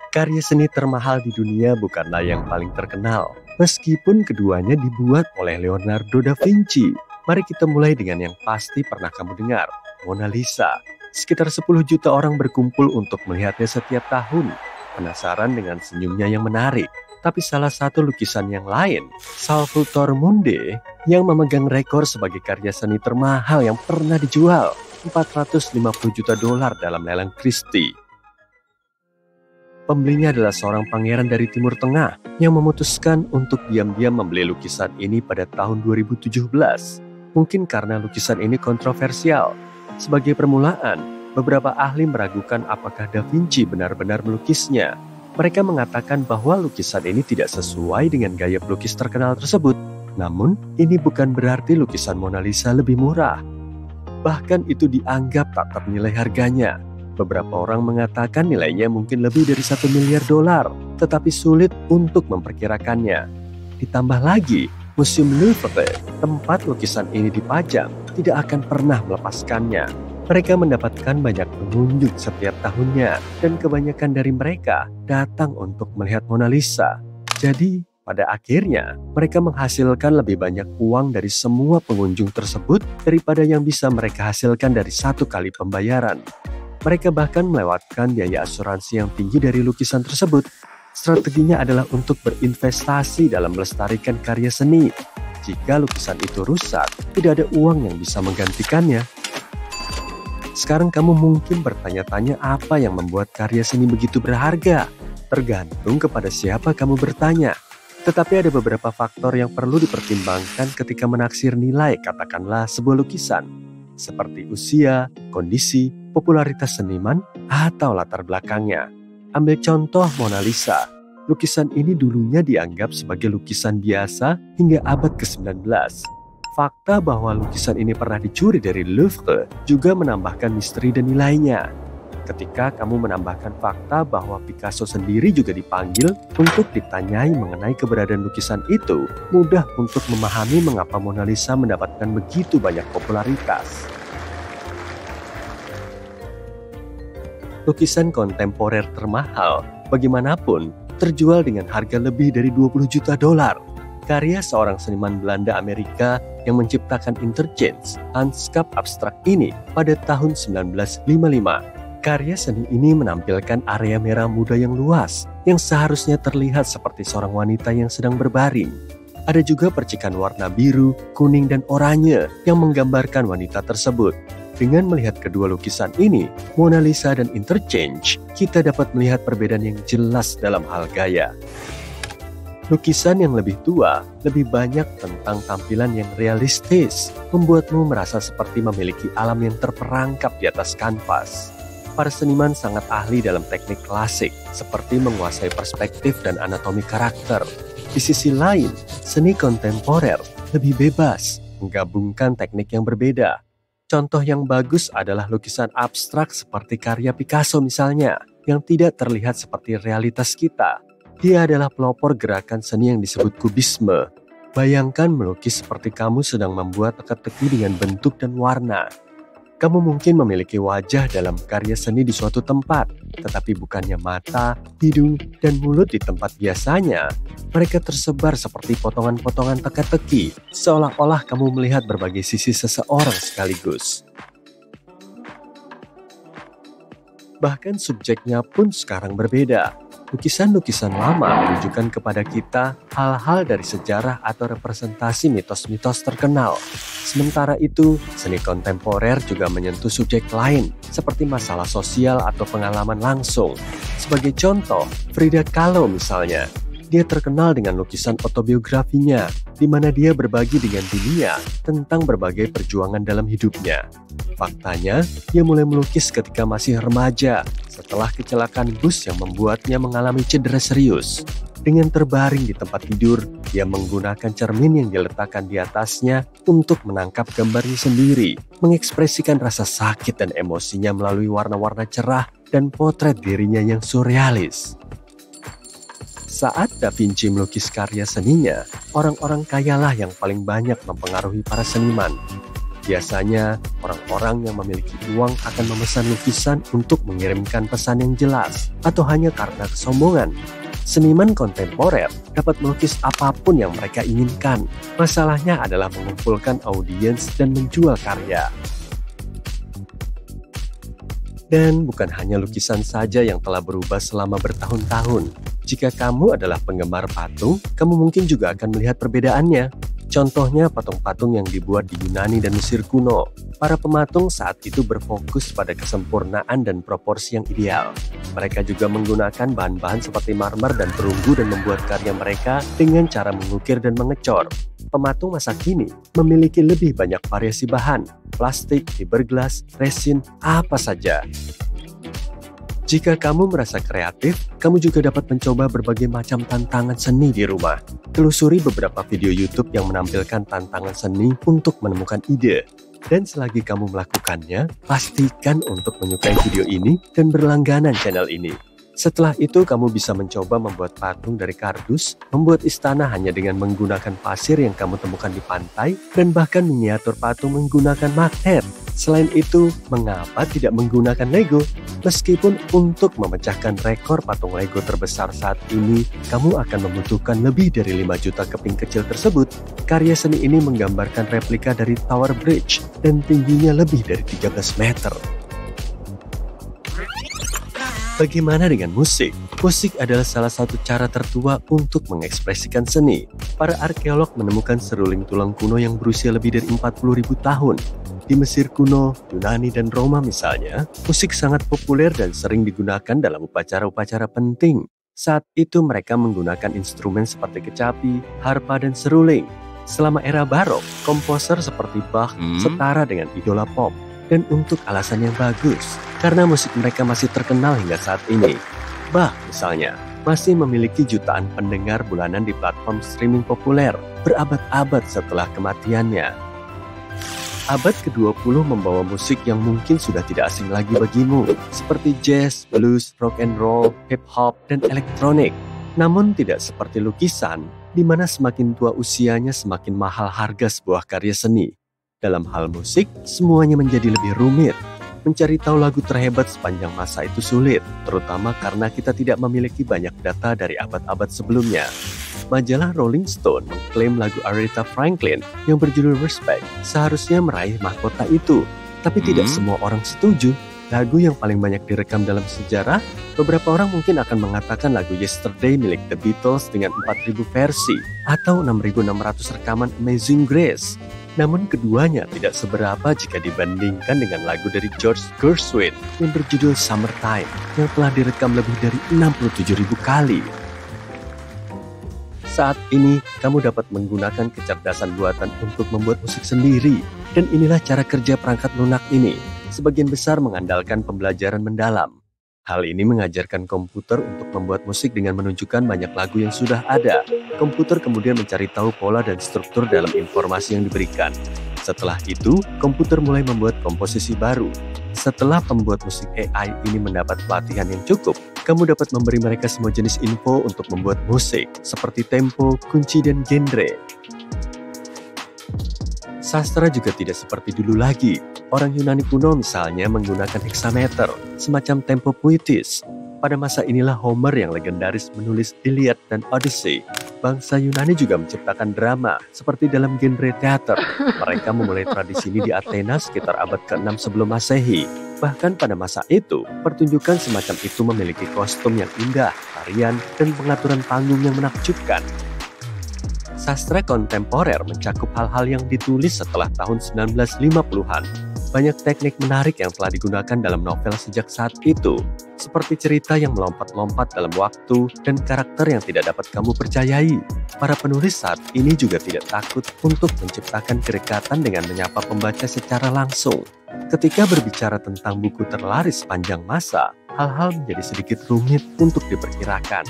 Karya seni termahal di dunia bukanlah yang paling terkenal, meskipun keduanya dibuat oleh Leonardo da Vinci. Mari kita mulai dengan yang pasti pernah kamu dengar, Mona Lisa. Sekitar 10 juta orang berkumpul untuk melihatnya setiap tahun. Penasaran dengan senyumnya yang menarik. Tapi salah satu lukisan yang lain, Salvator Mundi, yang memegang rekor sebagai karya seni termahal yang pernah dijual, $450 juta dalam lelang Christie. Pembelinya adalah seorang pangeran dari Timur Tengah yang memutuskan untuk diam-diam membeli lukisan ini pada tahun 2017. Mungkin karena lukisan ini kontroversial. Sebagai permulaan, beberapa ahli meragukan apakah Da Vinci benar-benar melukisnya. Mereka mengatakan bahwa lukisan ini tidak sesuai dengan gaya pelukis terkenal tersebut. Namun, ini bukan berarti lukisan Mona Lisa lebih murah. Bahkan itu dianggap tak ternilai harganya. Beberapa orang mengatakan nilainya mungkin lebih dari $1 miliar, tetapi sulit untuk memperkirakannya. Ditambah lagi, Museum Louvre, tempat lukisan ini dipajang, tidak akan pernah melepaskannya. Mereka mendapatkan banyak pengunjung setiap tahunnya, dan kebanyakan dari mereka datang untuk melihat Mona Lisa. Jadi, pada akhirnya, mereka menghasilkan lebih banyak uang dari semua pengunjung tersebut daripada yang bisa mereka hasilkan dari satu kali pembayaran. Mereka bahkan melewatkan biaya asuransi yang tinggi dari lukisan tersebut. Strateginya adalah untuk berinvestasi dalam melestarikan karya seni. Jika lukisan itu rusak, tidak ada uang yang bisa menggantikannya. Sekarang kamu mungkin bertanya-tanya apa yang membuat karya seni begitu berharga. Tergantung kepada siapa kamu bertanya. Tetapi ada beberapa faktor yang perlu dipertimbangkan ketika menaksir nilai katakanlah sebuah lukisan. Seperti usia, kondisi, popularitas seniman, atau latar belakangnya. Ambil contoh Mona Lisa. Lukisan ini dulunya dianggap sebagai lukisan biasa hingga abad ke-19. Fakta bahwa lukisan ini pernah dicuri dari Louvre juga menambahkan misteri dan nilainya. Ketika kamu menambahkan fakta bahwa Picasso sendiri juga dipanggil untuk ditanyai mengenai keberadaan lukisan itu, mudah untuk memahami mengapa Mona Lisa mendapatkan begitu banyak popularitas. Lukisan kontemporer termahal, bagaimanapun, terjual dengan harga lebih dari $20 juta. Karya seorang seniman Belanda Amerika yang menciptakan interchange lanskap abstrak ini pada tahun 1955. Karya seni ini menampilkan area merah muda yang luas, yang seharusnya terlihat seperti seorang wanita yang sedang berbaring. Ada juga percikan warna biru, kuning, dan oranye yang menggambarkan wanita tersebut. Dengan melihat kedua lukisan ini, Mona Lisa dan Interchange, kita dapat melihat perbedaan yang jelas dalam hal gaya. Lukisan yang lebih tua, lebih banyak tentang tampilan yang realistis, membuatmu merasa seperti memiliki alam yang terperangkap di atas kanvas. Para seniman sangat ahli dalam teknik klasik, seperti menguasai perspektif dan anatomi karakter. Di sisi lain, seni kontemporer lebih bebas, menggabungkan teknik yang berbeda. Contoh yang bagus adalah lukisan abstrak seperti karya Picasso misalnya, yang tidak terlihat seperti realitas kita. Dia adalah pelopor gerakan seni yang disebut kubisme. Bayangkan melukis seperti kamu sedang membuat teka-teki dengan bentuk dan warna. Kamu mungkin memiliki wajah dalam karya seni di suatu tempat, tetapi bukannya mata, hidung, dan mulut di tempat biasanya. Mereka tersebar seperti potongan-potongan teka-teki, seolah-olah kamu melihat berbagai sisi seseorang sekaligus. Bahkan subjeknya pun sekarang berbeda. Lukisan-lukisan lama menunjukkan kepada kita hal-hal dari sejarah atau representasi mitos-mitos terkenal. Sementara itu, seni kontemporer juga menyentuh subjek lain, seperti masalah sosial atau pengalaman langsung. Sebagai contoh, Frida Kahlo misalnya. Dia terkenal dengan lukisan autobiografinya, di mana dia berbagi dengan dunia tentang berbagai perjuangan dalam hidupnya. Faktanya, dia mulai melukis ketika masih remaja, setelah kecelakaan bus yang membuatnya mengalami cedera serius. Dengan terbaring di tempat tidur, dia menggunakan cermin yang diletakkan di atasnya untuk menangkap gambarnya sendiri, mengekspresikan rasa sakit dan emosinya melalui warna-warna cerah dan potret dirinya yang surrealis. Saat Da Vinci melukis karya seninya, orang-orang kayalah yang paling banyak mempengaruhi para seniman. Biasanya, orang-orang yang memiliki uang akan memesan lukisan untuk mengirimkan pesan yang jelas, atau hanya karena kesombongan. Seniman kontemporer dapat melukis apapun yang mereka inginkan. Masalahnya adalah mengumpulkan audiens dan menjual karya. Dan bukan hanya lukisan saja yang telah berubah selama bertahun-tahun. Jika kamu adalah penggemar patung, kamu mungkin juga akan melihat perbedaannya. Contohnya patung-patung yang dibuat di Yunani dan Mesir kuno. Para pematung saat itu berfokus pada kesempurnaan dan proporsi yang ideal. Mereka juga menggunakan bahan-bahan seperti marmer dan perunggu dan membuat karya mereka dengan cara mengukir dan mengecor. Pematung masa kini memiliki lebih banyak variasi bahan, plastik, fiberglass, resin, apa saja. Jika kamu merasa kreatif, kamu juga dapat mencoba berbagai macam tantangan seni di rumah. Telusuri beberapa video YouTube yang menampilkan tantangan seni untuk menemukan ide. Dan selagi kamu melakukannya, pastikan untuk menyukai video ini dan berlangganan channel ini. Setelah itu, kamu bisa mencoba membuat patung dari kardus, membuat istana hanya dengan menggunakan pasir yang kamu temukan di pantai, dan bahkan miniatur patung menggunakan magnet. Selain itu, mengapa tidak menggunakan Lego? Meskipun untuk memecahkan rekor patung Lego terbesar saat ini, kamu akan membutuhkan lebih dari 5 juta keping kecil tersebut. Karya seni ini menggambarkan replika dari Tower Bridge dan tingginya lebih dari 13 meter. Bagaimana dengan musik? Musik adalah salah satu cara tertua untuk mengekspresikan seni. Para arkeolog menemukan seruling tulang kuno yang berusia lebih dari 40.000 tahun. Di Mesir kuno, Yunani, dan Roma misalnya, musik sangat populer dan sering digunakan dalam upacara-upacara penting. Saat itu mereka menggunakan instrumen seperti kecapi, harpa, dan seruling. Selama era barok, komposer seperti Bach setara dengan idola pop. Dan untuk alasan yang bagus, karena musik mereka masih terkenal hingga saat ini. Bach misalnya, masih memiliki jutaan pendengar bulanan di platform streaming populer berabad-abad setelah kematiannya. Abad ke-20 membawa musik yang mungkin sudah tidak asing lagi bagimu, seperti jazz, blues, rock and roll, hip-hop, dan elektronik. Namun tidak seperti lukisan, di mana semakin tua usianya semakin mahal harga sebuah karya seni. Dalam hal musik, semuanya menjadi lebih rumit. Mencari tahu lagu terhebat sepanjang masa itu sulit, terutama karena kita tidak memiliki banyak data dari abad-abad sebelumnya. Majalah Rolling Stone mengklaim lagu Aretha Franklin yang berjudul Respect seharusnya meraih mahkota itu. Tapi tidak semua orang setuju. Lagu yang paling banyak direkam dalam sejarah, beberapa orang mungkin akan mengatakan lagu Yesterday milik The Beatles dengan 4.000 versi, atau 6.600 rekaman Amazing Grace. Namun keduanya tidak seberapa jika dibandingkan dengan lagu dari George Gershwin yang berjudul Summertime yang telah direkam lebih dari 67.000 kali. Saat ini, kamu dapat menggunakan kecerdasan buatan untuk membuat musik sendiri. Dan inilah cara kerja perangkat lunak ini. Sebagian besar mengandalkan pembelajaran mendalam. Hal ini mengajarkan komputer untuk membuat musik dengan menunjukkan banyak lagu yang sudah ada. Komputer kemudian mencari tahu pola dan struktur dalam informasi yang diberikan. Setelah itu, komputer mulai membuat komposisi baru. Setelah pembuat musik AI ini mendapat pelatihan yang cukup, kamu dapat memberi mereka semua jenis info untuk membuat musik, seperti tempo, kunci, dan genre. Sastra juga tidak seperti dulu lagi. Orang Yunani kuno misalnya menggunakan heksameter, semacam tempo puitis. Pada masa inilah Homer yang legendaris menulis Iliad dan Odyssey. Bangsa Yunani juga menciptakan drama, seperti dalam genre teater. Mereka memulai tradisi ini di Athena sekitar abad ke-6 sebelum Masehi. Bahkan pada masa itu, pertunjukan semacam itu memiliki kostum yang indah, tarian, dan pengaturan panggung yang menakjubkan. Sastra kontemporer mencakup hal-hal yang ditulis setelah tahun 1950-an. Banyak teknik menarik yang telah digunakan dalam novel sejak saat itu, seperti cerita yang melompat-lompat dalam waktu dan karakter yang tidak dapat kamu percayai. Para penulis saat ini juga tidak takut untuk menciptakan kedekatan dengan menyapa pembaca secara langsung. Ketika berbicara tentang buku terlaris sepanjang masa, hal-hal menjadi sedikit rumit untuk diperkirakan.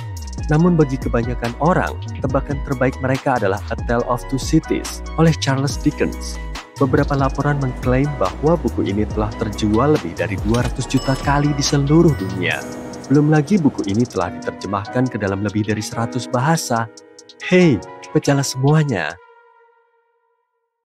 Namun bagi kebanyakan orang, tebakan terbaik mereka adalah A Tale of Two Cities oleh Charles Dickens. Beberapa laporan mengklaim bahwa buku ini telah terjual lebih dari 200 juta kali di seluruh dunia. Belum lagi buku ini telah diterjemahkan ke dalam lebih dari 100 bahasa. Hei, pecahlah semuanya!